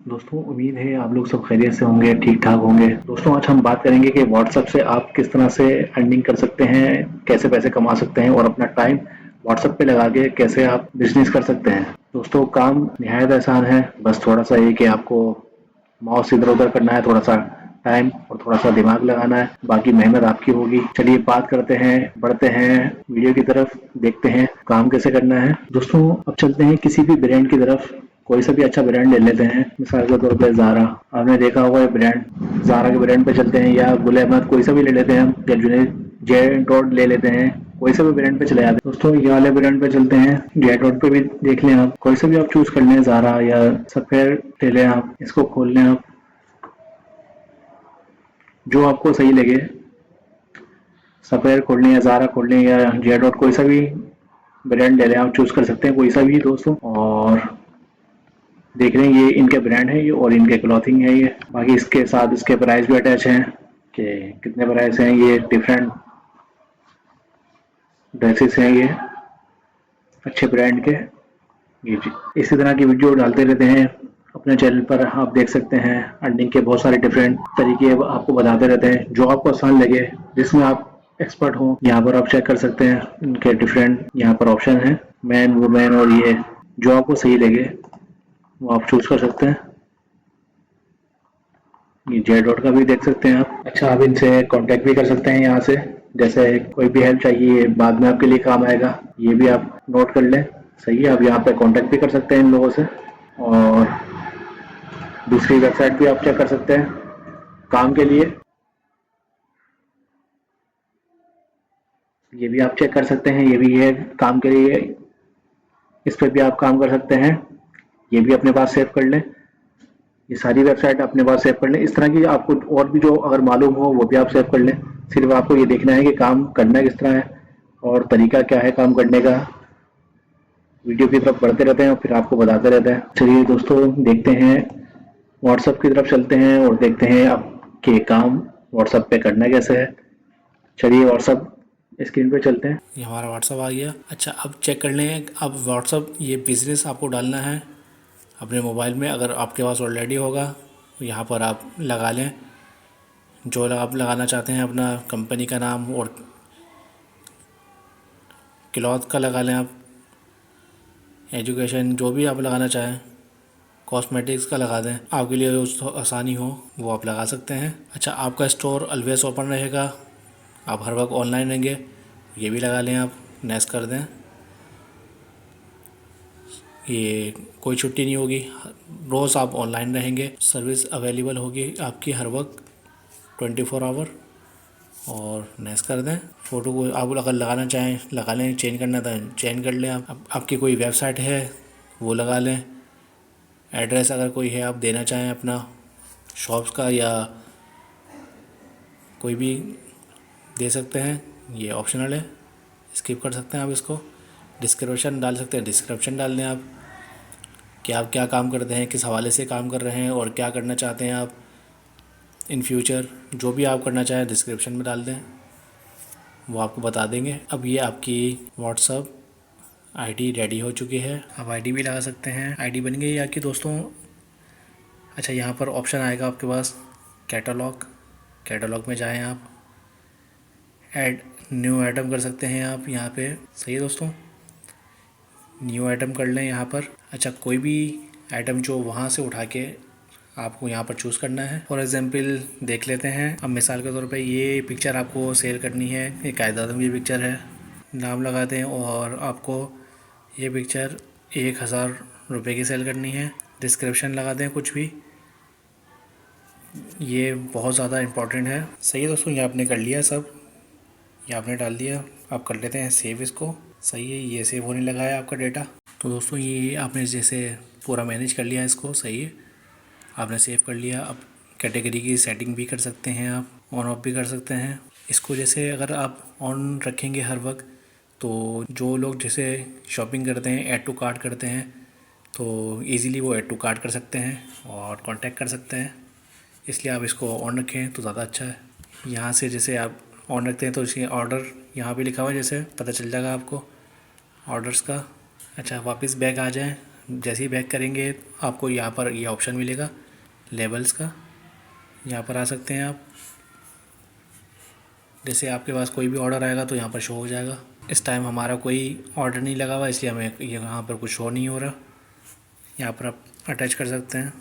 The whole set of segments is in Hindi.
दोस्तों उम्मीद है आप लोग सब खैरियत से होंगे, ठीक-ठाक होंगे। दोस्तों आज हम बात करेंगे कि व्हाट्सएप से आप किस तरह से अर्निंग कर सकते हैं, कैसे पैसे कमा सकते हैं और अपना टाइम व्हाट्सएप पे लगा के कैसे आप बिज़नेस कर सकते हैं। दोस्तों काम निहायत आसान है, बस थोड़ा-सा ये कि आपको माउस इधर-उधर करना है, थोड़ा-सा टाइम और थोड़ा-सा दिमाग लगाना है, बाकी मेहनत आपकी होगी। चलिए बात करते हैं, बढ़ते हैं वीडियो की तरफ, देखते हैं काम कैसे करना है। दोस्तों अब चलते हैं किसी भी ब्रांड की तरफ, कोई सा भी अच्छा ब्रांड ले लेते हैं। मिसाल के तौर पे ज़ारा, आपने देखा होगा ये ब्रांड। ज़ारा के ब्रांड पे चलते हैं या गुल अहमद, कोई सा भी ले लेते हैं हम, या जुनैद जे डॉट ले लेते हैं, कोई सा भी ब्रांड पे चले जाते हैं। दोस्तों ये वाले ब्रांड पे चलते हैं, जे डॉट पे भी देख लें आप, कोई सा भी आप चूज कर लें, ज़ारा या सफेयर ले लें आप, इसको खोल लें आप, जो आपको सही लगे। सफेयर खोल लें या ज़ारा खोल लें या जे डॉट, कोई सा भी ब्रांड ले लें आप, चूज कर सकते हैं कोई सा भी दोस्तों। और देख रहे हैं ये इनके ब्रांड है ये, और इनके क्लॉथिंग है ये। बाकी इसके साथ इसके प्राइस भी अटैच हैं कि कितने प्राइस हैं, ये डिफरेंट ड्रेसेस हैं ये अच्छे ब्रांड के। ये जी इसी तरह की वीडियो डालते रहते हैं अपने चैनल पर, आप देख सकते हैं। अर्निंग के बहुत सारे डिफरेंट तरीके आपको बताते रहते हैं, जो आपको आसान लगे, जिसमें आप एक्सपर्ट हो, यहाँ पर आप चेक कर सकते हैं। इनके डिफरेंट यहाँ पर ऑप्शन है, मैन वुमेन, और ये जो आपको सही लगे वो आप चूज कर सकते हैं। ये जे डॉट का भी देख सकते हैं आप। अच्छा आप इनसे कांटेक्ट भी कर सकते हैं यहाँ से, जैसे कोई भी हेल्प चाहिए बाद में आपके लिए काम आएगा, ये भी आप नोट कर लें। सही है, आप यहाँ पे कांटेक्ट भी कर सकते हैं इन लोगों से, और दूसरी वेबसाइट भी आप चेक कर सकते हैं काम के लिए, ये भी आप चेक कर सकते हैं। ये भी है काम के लिए, इस पर भी आप काम कर सकते हैं, ये भी अपने पास सेव कर लें। ये सारी वेबसाइट अपने पास सेव कर लें। इस तरह की आपको और भी जो अगर मालूम हो वो भी आप सेव कर लें। सिर्फ आपको ये देखना है कि काम करना किस तरह है और तरीका क्या है काम करने का। वीडियो की तरफ बढ़ते रहते हैं और फिर आपको बताते रहते हैं। चलिए दोस्तों देखते हैं, व्हाट्सएप की तरफ चलते हैं और देखते हैं आपके काम व्हाट्सएप पे करना कैसे है। चलिए व्हाट्सएप स्क्रीन पे चलते हैं। ये हमारा व्हाट्सअप आ गया। अच्छा अब चेक कर लें, अब व्हाट्सअप ये बिज़नेस आपको डालना है अपने मोबाइल में। अगर आपके पास ऑलरेडी होगा तो यहाँ पर आप लगा लें जो आप लगाना चाहते हैं, अपना कंपनी का नाम, और क्लॉथ का लगा लें आप, एजुकेशन, जो भी आप लगाना चाहें, कॉस्मेटिक्स का लगा दें, आपके लिए जो आसानी हो वो आप लगा सकते हैं। अच्छा आपका स्टोर ऑलवेज ओपन रहेगा, आप हर वक्त ऑनलाइन रहेंगे, ये भी लगा लें आप, नेक्स्ट कर दें। ये कोई छुट्टी नहीं होगी, रोज़ आप ऑनलाइन रहेंगे, सर्विस अवेलेबल होगी आपकी हर वक्त 24 आवर, और नेक्स्ट कर दें। फ़ोटो को आप अगर लगाना चाहें लगा लें, चेंज करना था चेंज कर लें आप। आपकी कोई वेबसाइट है वो लगा लें, एड्रेस अगर कोई है आप देना चाहें अपना शॉप्स का, या कोई भी दे सकते हैं, ये ऑप्शनल है, स्किप कर सकते हैं आप इसको। डिस्क्रिप्शन डाल सकते हैं, डिस्क्रिप्शन डाल दें आप कि आप क्या काम करते हैं, किस हवाले से काम कर रहे हैं और क्या करना चाहते हैं आप इन फ्यूचर। जो भी आप करना चाहें डिस्क्रिप्शन में डाल दें, वो आपको बता देंगे। अब ये आपकी व्हाट्सअप आईडी रेडी हो चुकी है, आप आईडी भी लगा सकते हैं। आईडी बन गई आपकी दोस्तों। अच्छा यहाँ पर ऑप्शन आएगा आपके पास कैटलॉग, कैटलॉग में जाएं आप, ऐड न्यू आइटम कर सकते हैं आप यहाँ पे। सही है दोस्तों, न्यू आइटम कर लें यहाँ पर। अच्छा कोई भी आइटम जो वहाँ से उठा के आपको यहाँ पर चूज़ करना है। फॉर एग्जांपल देख लेते हैं, अब मिसाल के तौर पे ये पिक्चर आपको शेयर करनी है, ये कायद आज़म की पिक्चर है, नाम लगा दें, और आपको ये पिक्चर 1000 रुपये की सेल करनी है। डिस्क्रिप्शन लगा दें कुछ भी, ये बहुत ज़्यादा इम्पोर्टेंट है। सही है दोस्तों, ये आपने कर लिया सब, ये आपने डाल दिया। आप कर लेते हैं सेव इसको। सही है, ये सेव होने लगा है आपका डेटा। तो दोस्तों ये आपने जैसे पूरा मैनेज कर लिया इसको, सही है, आपने सेव कर लिया। अब कैटेगरी की सेटिंग भी कर सकते हैं आप, ऑन ऑफ भी कर सकते हैं इसको। जैसे अगर आप ऑन रखेंगे हर वक्त, तो जो लोग जैसे शॉपिंग करते हैं, ऐड टू कार्ट करते हैं, तो इजीली वो ऐड टू कार्ट कर सकते हैं और कांटेक्ट कर सकते हैं। इसलिए आप इसको ऑन रखें तो ज़्यादा अच्छा है। यहाँ से जैसे आप ऑन रखते हैं तो इसके ऑर्डर यहाँ पे लिखा हुआ है, जैसे पता चल जाएगा आपको ऑर्डर्स का। अच्छा वापस बैक आ जाएं, जैसे ही बैक करेंगे आपको यहाँ पर ये ऑप्शन मिलेगा लेबल्स का, यहाँ पर आ सकते हैं आप। जैसे आपके पास कोई भी ऑर्डर आएगा तो यहाँ पर शो हो जाएगा। इस टाइम हमारा कोई ऑर्डर नहीं लगा हुआ इसलिए हमें यहाँ पर कुछ शो नहीं हो रहा। यहाँ पर आप अटैच कर सकते हैं,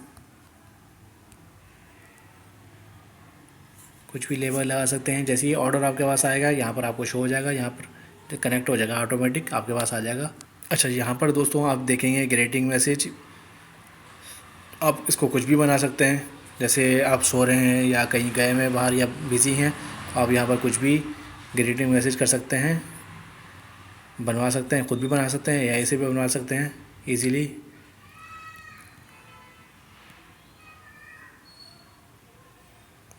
कुछ भी लेबल लगा सकते हैं। जैसे ही ऑर्डर आपके पास आएगा यहाँ पर आपको शो हो जाएगा, यहाँ पर कनेक्ट हो जाएगा, ऑटोमेटिक आपके पास आ जाएगा। अच्छा, यहाँ पर दोस्तों आप देखेंगे ग्रीटिंग मैसेज, आप इसको कुछ भी बना सकते हैं। जैसे आप सो रहे हैं या कहीं गए हैं बाहर या बिज़ी हैं, आप यहाँ पर कुछ भी ग्रीटिंग मैसेज कर सकते हैं, बनवा सकते हैं, खुद भी बना सकते हैं या ऐसे भी बनवा सकते हैं इजीली।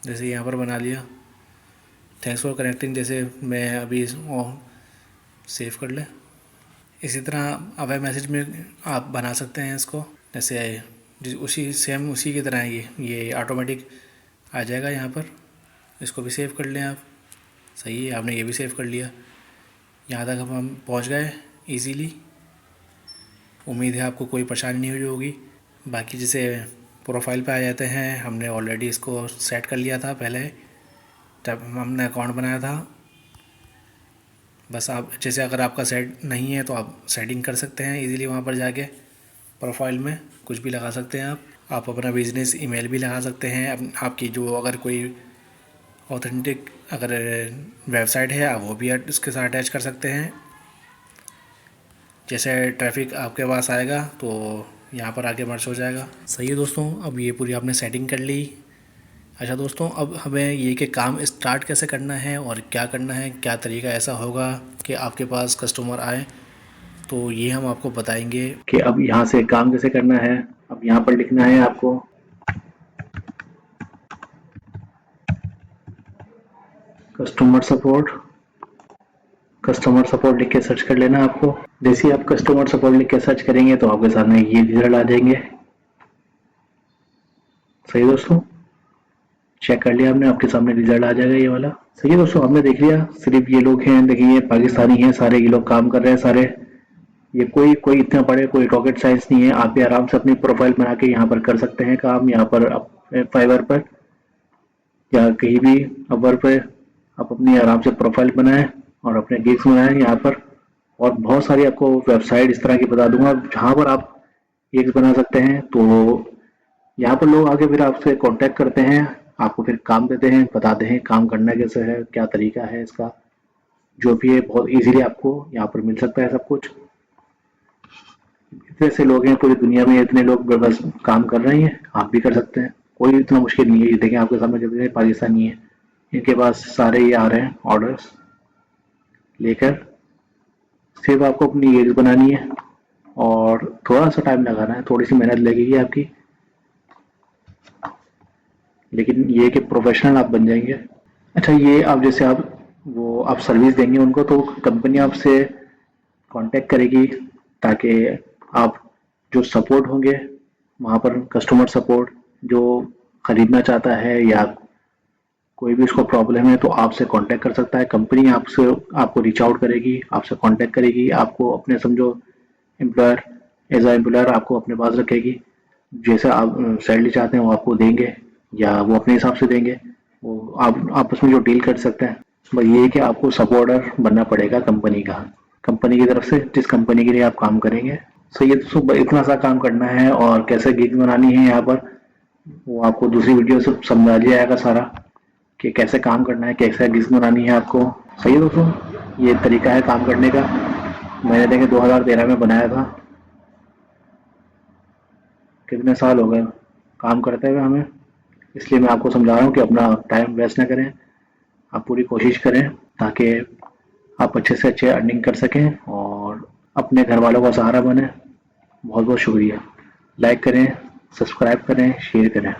जैसे यहाँ पर बना लिया, थैंक्स फॉर कनेक्टिंग, जैसे मैं अभी सेव कर ले। इसी तरह अवे मैसेज में आप बना सकते हैं इसको, जैसे उसी सेम उसी की तरह ये ऑटोमेटिक आ जाएगा यहाँ पर। इसको भी सेव कर लें आप। सही है, आपने ये भी सेव कर लिया। यहाँ तक हम पहुँच गए इजीली। उम्मीद है आपको कोई परेशानी नहीं हुई होगी। बाकी जैसे प्रोफाइल पे आ जाते हैं, हमने ऑलरेडी इसको सेट कर लिया था पहले जब हमने अकाउंट बनाया था। बस आप जैसे अगर आपका सेट नहीं है तो आप सेटिंग कर सकते हैं इजीली। वहाँ पर जाके प्रोफाइल में कुछ भी लगा सकते हैं आप अपना बिज़नेस ईमेल भी लगा सकते हैं। आपकी जो अगर कोई ऑथेंटिक अगर वेबसाइट है आप वो भी इसके साथ अटैच कर सकते हैं। जैसे ट्रैफिक आपके पास आएगा तो यहाँ पर आके मर्ज हो जाएगा। सही है दोस्तों, अब ये पूरी आपने सेटिंग कर ली। अच्छा दोस्तों, अब हमें ये कि काम स्टार्ट कैसे करना है और क्या करना है, क्या तरीका ऐसा होगा कि आपके पास कस्टमर आए, तो ये हम आपको बताएंगे कि अब यहाँ से काम कैसे करना है। अब यहाँ पर लिखना है आपको कस्टमर सपोर्ट लिख के सर्च कर लेना आपको। जैसे ही आप कस्टमर सपोर्ट लिख के सर्च करेंगे तो आपके सामने ये रिजल्ट आ जाएंगे। सही दोस्तों, चेक कर लिया आपने, आपके सामने रिजल्ट आ जाएगा ये वाला। सही है दोस्तों, हमने देख लिया। सिर्फ ये लोग हैं, देखिए पाकिस्तानी हैं सारे, ये लोग काम कर रहे हैं सारे। ये कोई इतना बड़े कोई रॉकेट साइंस नहीं है। आप भी आराम से अपनी प्रोफाइल बना के यहाँ पर कर सकते हैं काम। यहाँ पर फाइवर पर या कहीं भी अपवर पे आप अपनी आराम से प्रोफाइल बनाएं और अपने गिग्स बनाएं यहाँ पर। और बहुत सारी आपको वेबसाइट इस तरह की बता दूंगा जहाँ पर आप गिग्स बना सकते हैं। तो यहाँ पर लोग आके फिर आपसे कांटेक्ट करते हैं, आपको फिर काम देते हैं, बताते हैं काम करना कैसे है, क्या तरीका है इसका, जो भी है बहुत इजीली आपको यहाँ पर मिल सकता है सब कुछ। इतने से लोग हैं पूरी दुनिया में, इतने लोग बस काम कर रहे हैं, आप भी कर सकते हैं, कोई इतना मुश्किल नहीं है। ये देखें आपके सामने जितने पाकिस्तानी है, इनके पास सारे ये आ रहे हैं ऑर्डर्स लेकर। सिर्फ आपको अपनी गिग्स बनानी है और थोड़ा सा टाइम लगाना है, थोड़ी सी मेहनत लगेगी आपकी, लेकिन ये कि प्रोफेशनल आप बन जाएंगे। अच्छा, ये आप जैसे आप सर्विस देंगे उनको तो कंपनी आपसे कांटेक्ट करेगी ताकि आप जो सपोर्ट होंगे वहाँ पर, कस्टमर सपोर्ट जो ख़रीदना चाहता है या कोई भी उसको प्रॉब्लम है तो आपसे कांटेक्ट कर सकता है। कंपनी आपको रीच आउट करेगी, आपसे कांटेक्ट करेगी, आपको अपने समझो एम्प्लॉयर, एज आ एम्प्लॉयर आपको अपने पास रखेगी। जैसे आप सैलरी चाहते हैं वो आपको देंगे या वो अपने हिसाब से देंगे, वो आप आपस में जो डील कर सकते हैं। बस ये है कि आपको सपोर्टर बनना पड़ेगा कंपनी की तरफ से, जिस कंपनी के लिए आप काम करेंगे। सो ये तो इतना सा काम करना है और कैसे गिग बनानी है यहाँ पर वो आपको दूसरी वीडियो से समझा दिया जाएगा सारा कि कैसे काम करना है, कैसे गिग बनानी है आपको। सही है दोस्तों, ये तरीका है काम करने का। मैंने देखे 2013 में बनाया था, कितने साल हो गए काम करते हुए हमें। इसलिए मैं आपको समझा रहा हूँ कि अपना टाइम वेस्ट ना करें, आप पूरी कोशिश करें ताकि आप अच्छे से अच्छे अर्निंग कर सकें और अपने घर वालों का सहारा बने। बहुत बहुत शुक्रिया। लाइक करें, सब्सक्राइब करें, शेयर करें।